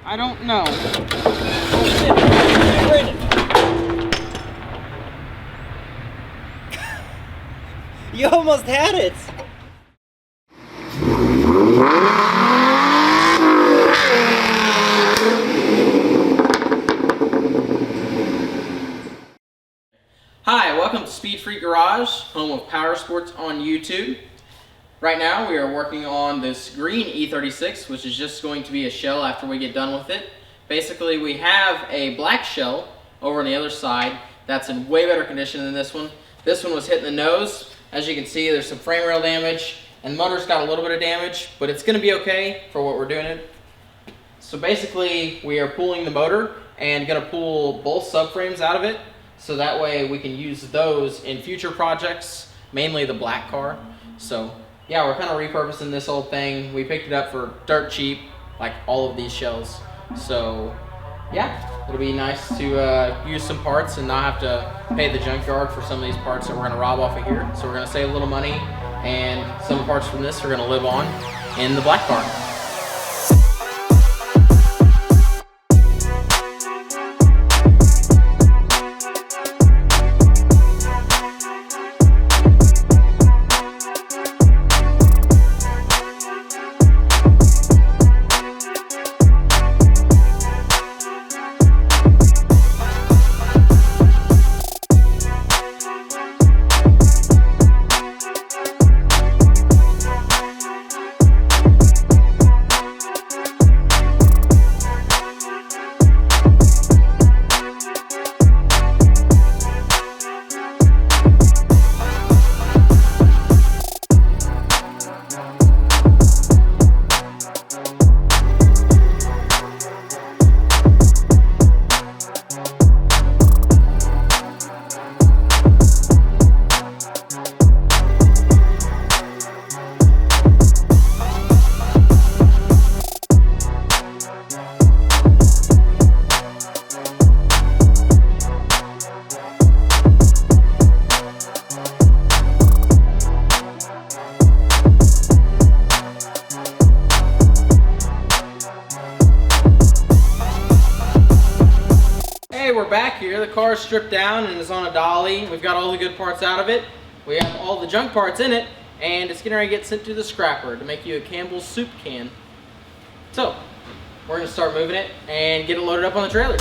I don't know. You almost had it. Hi, welcome to Speed Freak Garage, home of power sports on YouTube. Right now we are working on this green E36, which is just going to be a shell after we get done with it. Basically, we have a black shell over on the other side that's in way better condition than this one. This one was hit in the nose. As you can see, there's some frame rail damage, and the motor's got a little bit of damage, but it's going to be okay for what we're doing it. So basically, we are pulling the motor and going to pull both subframes out of it, so that way we can use those in future projects, mainly the black car. So yeah, we're kind of repurposing this whole thing. We picked it up for dirt cheap, like all of these shells. So yeah, it'll be nice to use some parts and not have to pay the junkyard for some of these parts that we're gonna rob off of here. So we're gonna save a little money, and some of the parts from this are gonna live on in the black car. We're back here. The car is stripped down and is on a dolly. We've got all the good parts out of it. We have all the junk parts in it, and it's getting ready to get sent to the scrapper to make you a Campbell's soup can. So we're going to start moving it and get it loaded up on the trailer.